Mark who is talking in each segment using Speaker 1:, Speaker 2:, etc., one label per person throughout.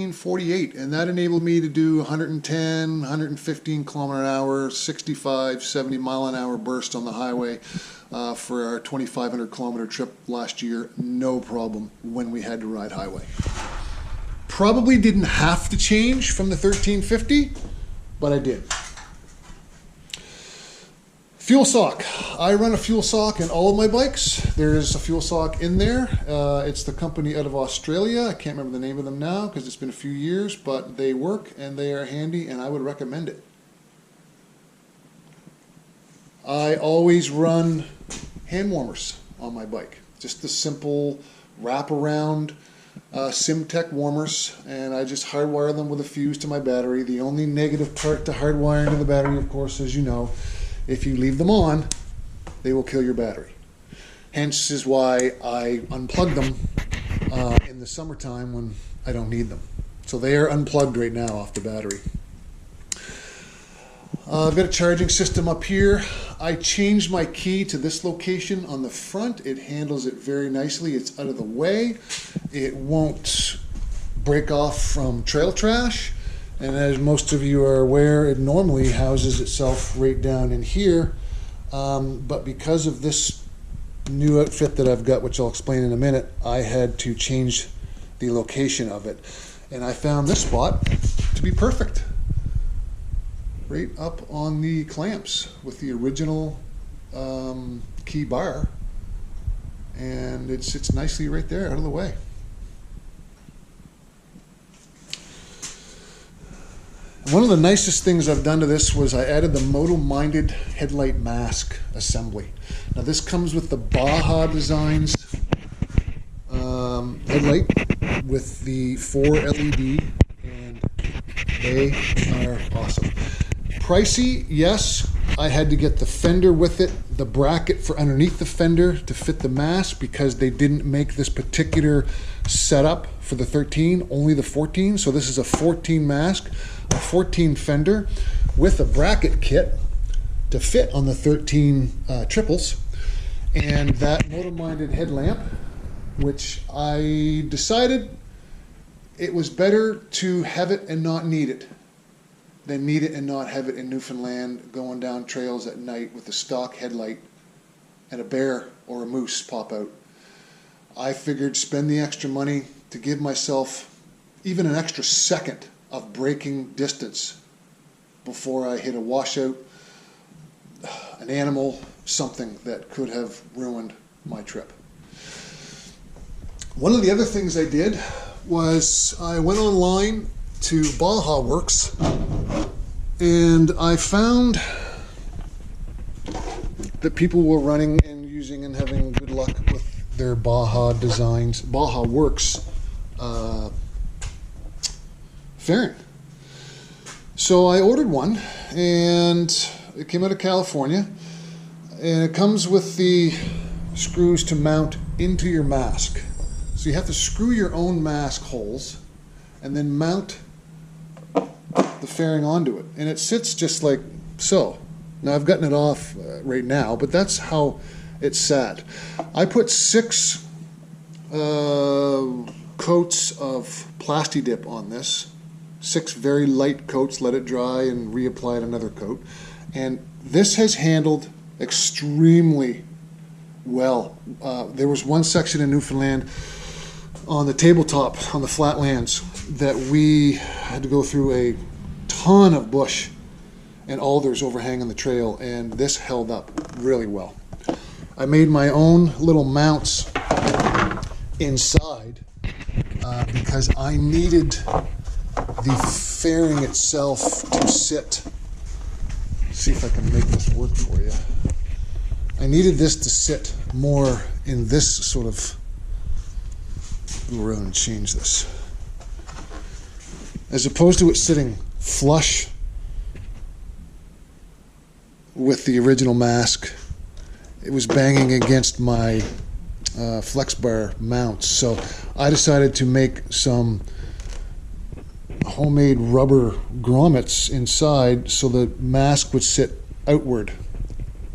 Speaker 1: 48, and that enabled me to do 110, 115 kilometer an hour, 65, 70 mile an hour burst on the highway for our 2,500 kilometer trip last year. No problem when we had to ride highway. Probably didn't have to change from the 1350, but I did. Fuel sock. I run a fuel sock in all of my bikes. There's a fuel sock in there. It's the company out of Australia. I can't remember the name of them now because it's been a few years, but they work and they are handy and I would recommend it. I always run hand warmers on my bike. Just the simple wraparound SimTech warmers, and I just hardwire them with a fuse to my battery. The only negative part to hardwiring to the battery, of course, as you know, if you leave them on, they will kill your battery. Hence is why I unplug them in the summertime when I don't need them. So they are unplugged right now off the battery. I've got a charging system up here. I changed my key to this location on the front. It handles it very nicely. It's out of the way. It won't break off from trail trash. And as most of you are aware, it normally houses itself right down in here. But because of this new outfit that I've got, which I'll explain in a minute, I had to change the location of it. And I found this spot to be perfect. Right up on the clamps with the original key bar. And it sits nicely right there out of the way. One of the nicest things I've done to this was I added the moto-minded headlight mask assembly. Now this comes with the Baja Designs headlight with the 4 LED, and they are awesome. Pricey, yes. I had to get the fender with it, the bracket for underneath the fender to fit the mask because they didn't make this particular setup for the 13, only the 14. So this is a 14 mask, a 14 fender with a bracket kit to fit on the 13 triples, and that motor-minded headlamp, which I decided it was better to have it and not need it than need it and not have it in Newfoundland going down trails at night with a stock headlight and a bear or a moose pop out. I figured spend the extra money to give myself even an extra second of braking distance before I hit a washout, an animal, something that could have ruined my trip. One of the other things I did was I went online to Baja Works, and I found that people were running and using and having good luck with their Baja Designs, Baja Works fairing. So I ordered one, and it came out of California, and it comes with the screws to mount into your mask. So you have to screw your own mask holes and then mount the fairing onto it, and it sits just like so. Now I've gotten it off right now, but that's how it sat. I put 6 coats of Plasti-Dip on this, 6 very light coats, let it dry and reapplied another coat, and this has handled extremely well. There was one section in Newfoundland on the tabletop on the flatlands that we had to go through a ton of bush and alders overhanging the trail, and this held up really well. I made my own little mounts inside because I needed the fairing itself to sit. See if I can make this work for you. I needed this to sit more in this sort of, go around and change this, as opposed to it sitting flush with the original mask. It was banging against my flex bar mounts, so I decided to make some homemade rubber grommets inside so the mask would sit outward,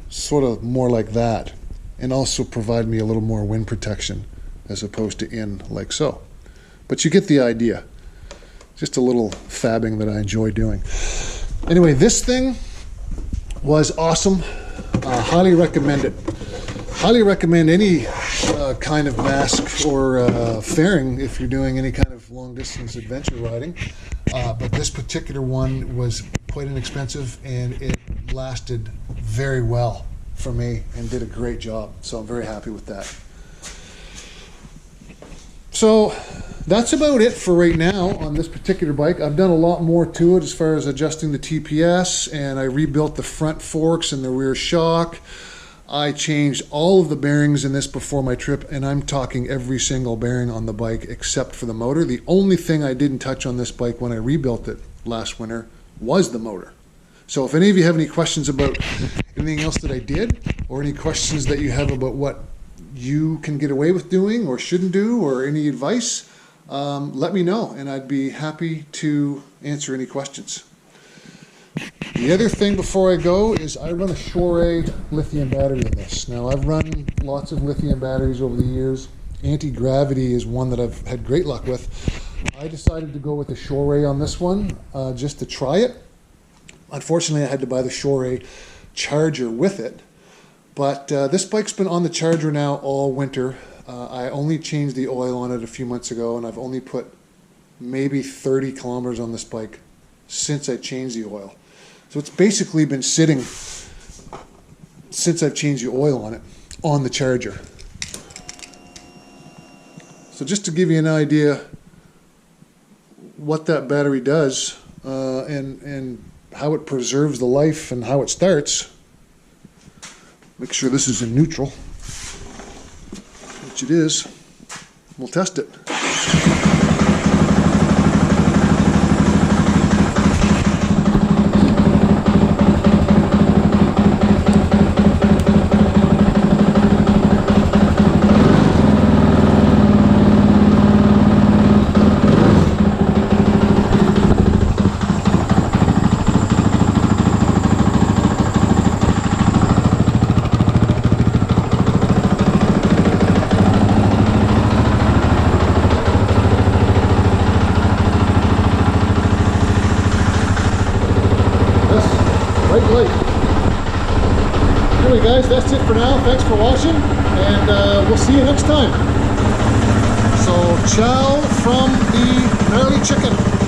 Speaker 1: sort of more like that, and also provide me a little more wind protection as opposed to in like so. But you get the idea. just a little fabbing that I enjoy doing. Anyway, this thing was awesome. Highly recommend it. Highly recommend any kind of mask or fairing if you're doing any kind of long distance adventure riding. But this particular one was quite inexpensive and it lasted very well for me and did a great job. So I'm very happy with that. So that's about it for right now on this particular bike. I've done a lot more to it as far as adjusting the TPS, and I rebuilt the front forks and the rear shock. I changed all of the bearings in this before my trip, and I'm talking every single bearing on the bike except for the motor. The only thing I didn't touch on this bike when I rebuilt it last winter was the motor. So if any of you have any questions about anything else that I did, or any questions that you have about what you can get away with doing or shouldn't do, or any advice, let me know, and I'd be happy to answer any questions. The other thing before I go is I run a Shore lithium battery in this. Now, I've run lots of lithium batteries over the years. Anti-gravity is one that I've had great luck with. I decided to go with the Shore on this one just to try it. Unfortunately, I had to buy the Shore charger with it. But this bike's been on the charger now all winter. I only changed the oil on it a few months ago, and I've only put maybe 30 kilometers on this bike since I changed the oil. So it's basically been sitting since I've changed the oil on it, on the charger. So just to give you an idea what that battery does and how it preserves the life and how it starts. Make sure this is in neutral, which it is. We'll test it. Anyway guys, that's it for now. Thanks for watching, and we'll see you next time. So ciao from the Gnarley Chicken.